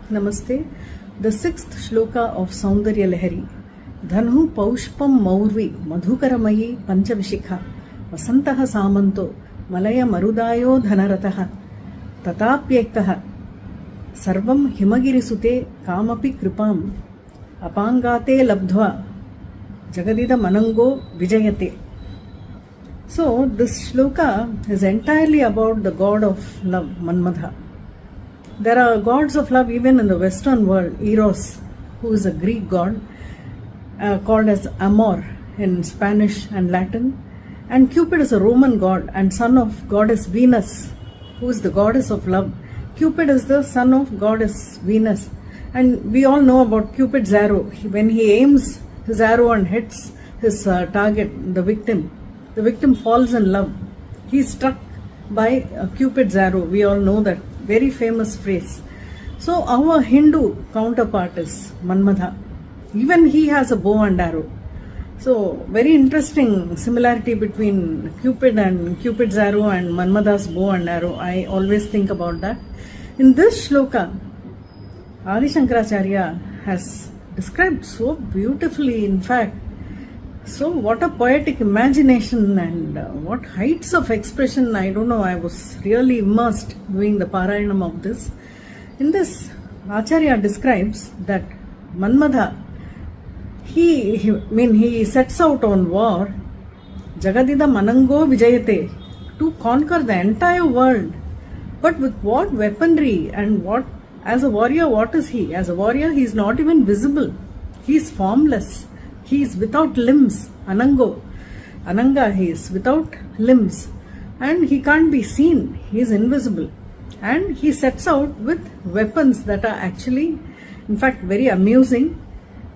Namaste. The sixth shloka of Soundarya Lahari. Dhanhu paushpam maurvi madhukaramayi panchavishikha vasantaha samanto malaya marudayo dhanarataha tatapyektaha sarvam himagirisute kamapi kripam apangate labdhva jagadida manango vijayate. So this shloka is entirely about the god of love, Manmadha. There are gods of love even in the Western world. Eros, who is a Greek god, called as Amor in Spanish and Latin. And Cupid is a Roman god and son of goddess Venus, who is the goddess of love. Cupid is the son of goddess Venus. And we all know about Cupid's arrow. When he aims his arrow and hits his target, the victim falls in love. He is struck by Cupid's arrow. We all know that very famous phrase. So our Hindu counterpart is Manmadha. Even he has a bow and arrow. So very interesting similarity between Cupid and Cupid's arrow and Manmadha's bow and arrow. I always think about that. In this shloka, Adi Shankaracharya has described so beautifully, in fact. So what a poetic imagination and what heights of expression. I don't know, I was really immersed doing the Parayanam of this. In this, Acharya describes that Manmadha, he sets out on war, Jagadida Manango Vijayate, to conquer the entire world. But with what weaponry and what, as a warrior, what is he? As a warrior, he is not even visible. He is formless. He is without limbs, Ananga, he is without limbs, and he can't be seen, he is invisible. And he sets out with weapons that are actually, in fact, very amusing.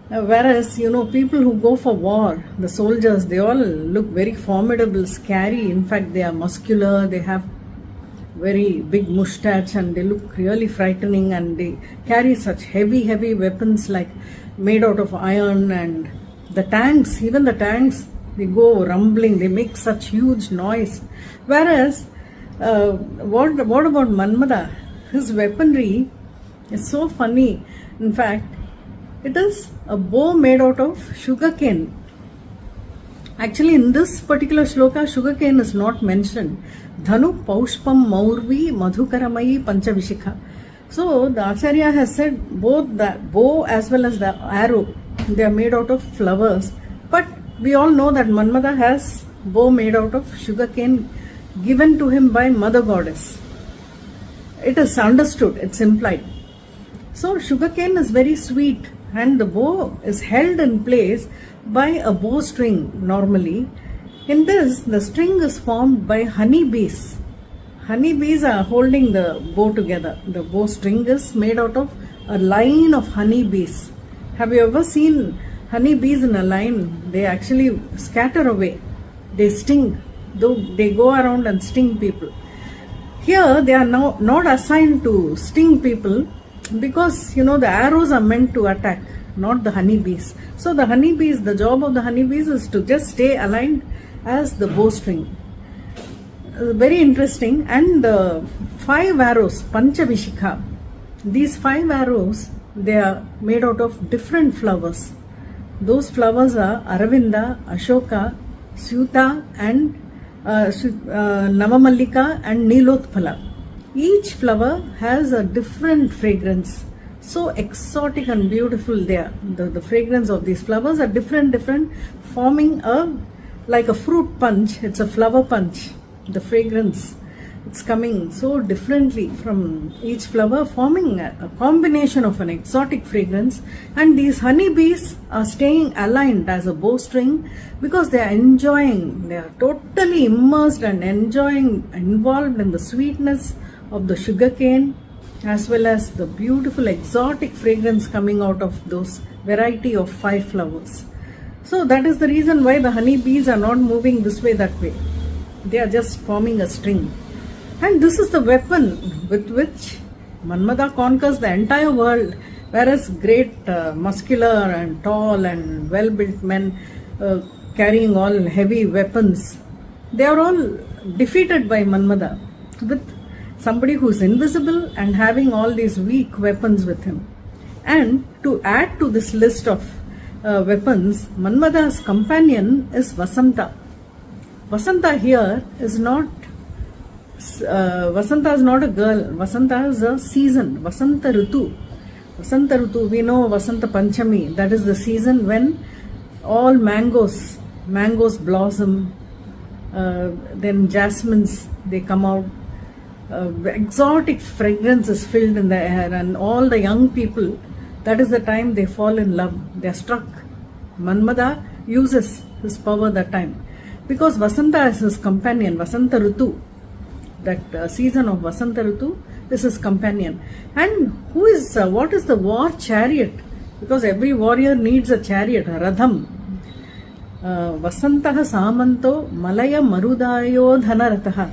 Whereas, people who go for war, the soldiers, they all look very formidable, scary. In fact, they are muscular, they have very big mustache and they look really frightening, and they carry such heavy weapons like made out of iron. And the tanks, they go rumbling, they make such huge noise. Whereas, what about Manmadha? His weaponry is so funny. In fact, it is a bow made out of sugarcane. Actually, in this particular shloka, sugarcane is not mentioned. Dhanu paushpam maurvi madhukaramayi panchavishikha. So, the Acharya has said both the bow as well as the arrow, they are made out of flowers. But we all know that Manmadha has bow made out of sugarcane given to him by Mother Goddess. It is understood, it's implied. So sugarcane is very sweet and the bow is held in place by a bowstring normally. In this, the string is formed by honeybees. Honeybees are holding the bow together. The bowstring is made out of a line of honeybees. Have you ever seen honeybees in a line? They actually scatter away. They sting. They go around and sting people. Here they are now not assigned to sting people because the arrows are meant to attack, not the honeybees. So the honeybees, the job of the honeybees is to just stay aligned as the bowstring. Very interesting. And the 5 arrows, Panchavishikha, these 5 arrows, they are made out of different flowers. Those flowers are Aravinda, Ashoka, Syuta and Navamallika and Nilotphala. Each flower has a different fragrance. So exotic and beautiful they are. The fragrance of these flowers are different, forming like a fruit punch. It's a flower punch. The fragrance, it's coming so differently from each flower, forming a combination of an exotic fragrance. And these honeybees are staying aligned as a bowstring because they are totally immersed and involved in the sweetness of the sugarcane as well as the beautiful exotic fragrance coming out of those variety of 5 flowers. So that is the reason why the honeybees are not moving this way, that way. They are just forming a string. And this is the weapon with which Manmadha conquers the entire world, whereas great muscular and tall and well-built men carrying all heavy weapons, they are all defeated by Manmadha with somebody who's invisible and having all these weak weapons with him. And to add to this list of weapons, Manmada's companion is Vasanta. Vasanta here is not Vasanta is not a girl. Vasanta is a season. Vasanta Ritu. Vasanta Ritu, we know Vasanta Panchami. That is the season when all mangoes blossom. Then jasmines, they come out. Exotic fragrance is filled in the air, and all the young people, that is the time they fall in love. They are struck. Manmada uses his power that time. Because Vasanta is his companion, Vasanta Ritu. That season of Vasanta Ritu is his companion. And what is the war chariot? Because every warrior needs a chariot, a Radham. Vasantaha Samanto Malaya Marudayo Dhanarataha.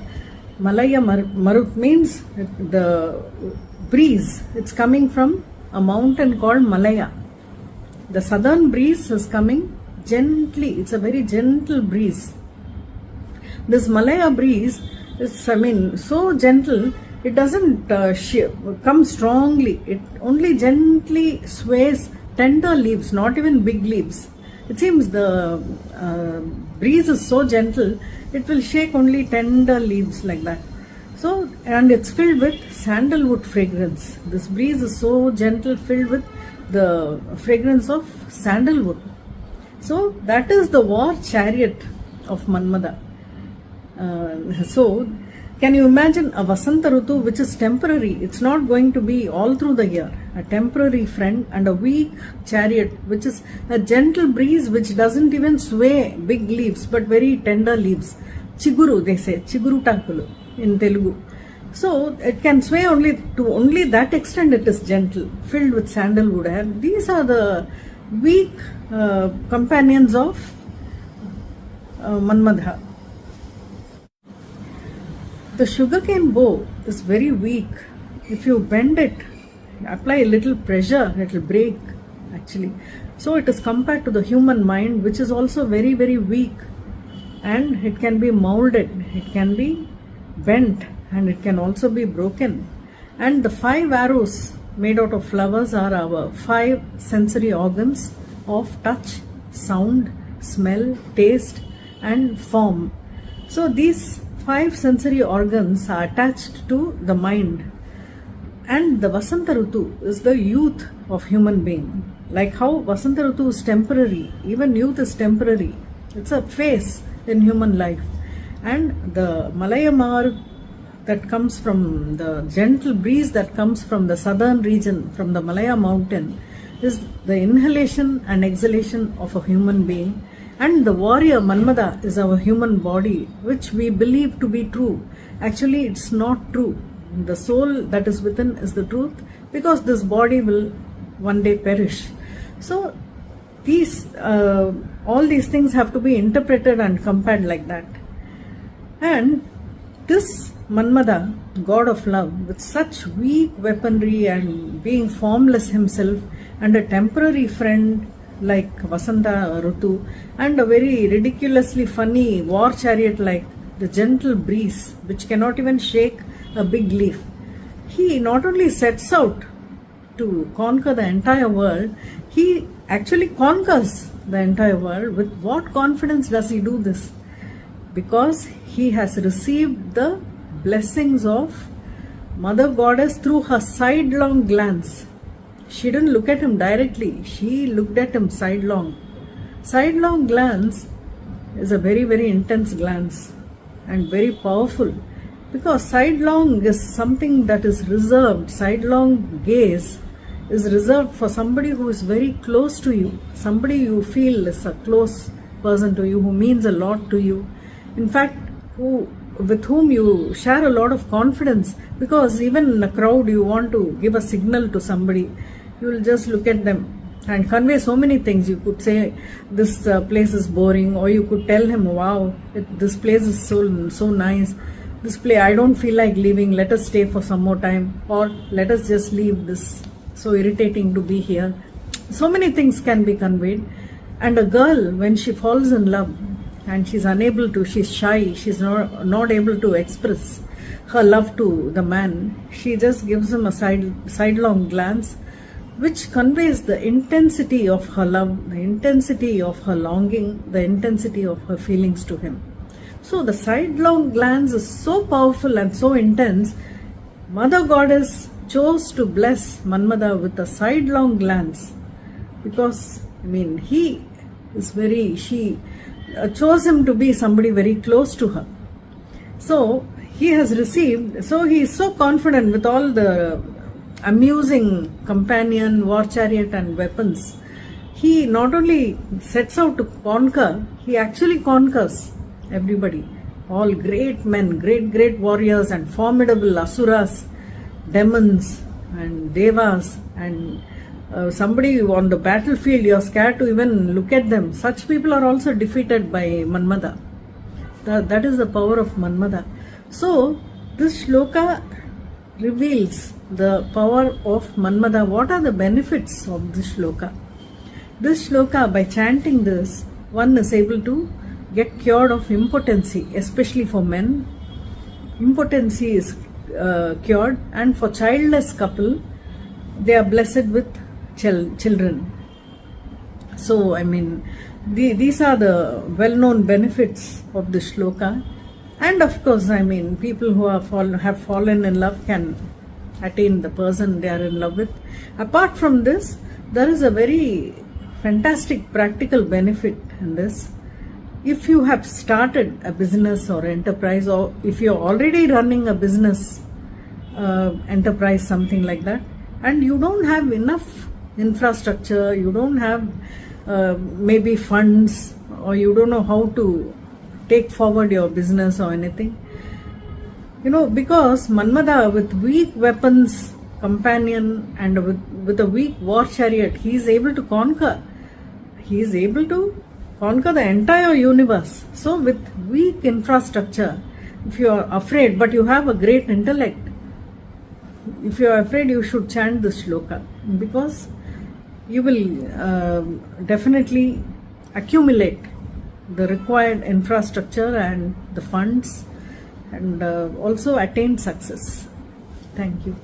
Malaya Marut means the breeze. It's coming from a mountain called Malaya. The southern breeze is coming gently. It's a very gentle breeze. This Malaya breeze is, so gentle, it doesn't come strongly. It only gently sways tender leaves, not even big leaves. It seems the breeze is so gentle, it will shake only tender leaves like that. So, and it's filled with sandalwood fragrance. This breeze is so gentle, filled with the fragrance of sandalwood. So, that is the war chariot of Manmada. So, can you imagine a Vasanta Ritu which is temporary? It's not going to be all through the year. A temporary friend and a weak chariot which is a gentle breeze which doesn't even sway big leaves but very tender leaves. Chiguru, they say. Chiguru takulu in Telugu. So it can sway only that extent. It is gentle, filled with sandalwood. And these are the weak companions of Manmadha. The sugarcane bow is very weak. If you bend it, apply a little pressure, it will break actually. So it is compared to the human mind, which is also very, very weak, and it can be molded, it can be bent, and it can also be broken. And the 5 arrows made out of flowers are our 5 sensory organs of touch, sound, smell, taste, and form. So these 5 sensory organs are attached to the mind. And the Vasanta Ritu is the youth of human being. Like how Vasanta Ritu is temporary, even youth is temporary. It's a phase in human life. And the Malaya Mar that comes from the gentle breeze that comes from the southern region, from the Malaya mountain, is the inhalation and exhalation of a human being. And the warrior Manmada is our human body, which we believe to be true. Actually, it's not true. The soul that is within is the truth, because this body will one day perish. So, all these things have to be interpreted and compared like that. And this Manmada, god of love, with such weak weaponry and being formless himself, and a temporary friend like Vasanta Ritu, and a very ridiculously funny war chariot like the gentle breeze, which cannot even shake a big leaf. He not only sets out to conquer the entire world, he actually conquers the entire world. With what confidence does he do this? Because he has received the blessings of Mother Goddess through her sidelong glance. She didn't look at him directly, she looked at him sidelong. Sidelong glance is a very, very intense glance and very powerful, because sidelong is something that is reserved. Sidelong gaze is reserved for somebody who is very close to you, somebody you feel is a close person to you, who means a lot to you. In fact, with whom you share a lot of confidence, because even in a crowd you want to give a signal to somebody. You will just look at them and convey so many things. You could say this place is boring, or you could tell him, wow, this place is so nice. This place, I don't feel like leaving, let us stay for some more time, or let us just leave, this so irritating to be here. So many things can be conveyed. And a girl, when she falls in love and she's unable to, she's shy, she's not able to express her love to the man, she just gives him a sidelong glance, which conveys the intensity of her love, the intensity of her longing, the intensity of her feelings to him. So the sidelong glance is so powerful and so intense. Mother Goddess chose to bless Manmada with a sidelong glance because, she chose him to be somebody very close to her. So he is so confident with all the amusing companion, war chariot and weapons. He not only sets out to conquer, he actually conquers everybody. All great men, great warriors and formidable asuras, demons and devas, and somebody on the battlefield you're scared to even look at them. Such people are also defeated by Manmada. That is the power of Manmada. So this shloka reveals the power of Manmada. What are the benefits of this shloka? This shloka, by chanting this, one is able to get cured of impotency, especially for men. Impotency is cured, and for childless couple, they are blessed with children. So, these are the well-known benefits of the shloka. And of course, people who have fallen in love can attain the person they are in love with. Apart from this, there is a very fantastic practical benefit in this. If you have started a business or enterprise, or if you're already running a business enterprise, something like that, and you don't have enough infrastructure, you don't have maybe funds, or you don't know how to take forward your business or anything, because Manmada, with weak weapons companion and with a weak war chariot, he is able to conquer. He is able to conquer the entire universe. So with weak infrastructure, if you are afraid but you have a great intellect, if you are afraid, you should chant this shloka, because you will definitely accumulate the required infrastructure and the funds, and also attain success. Thank you.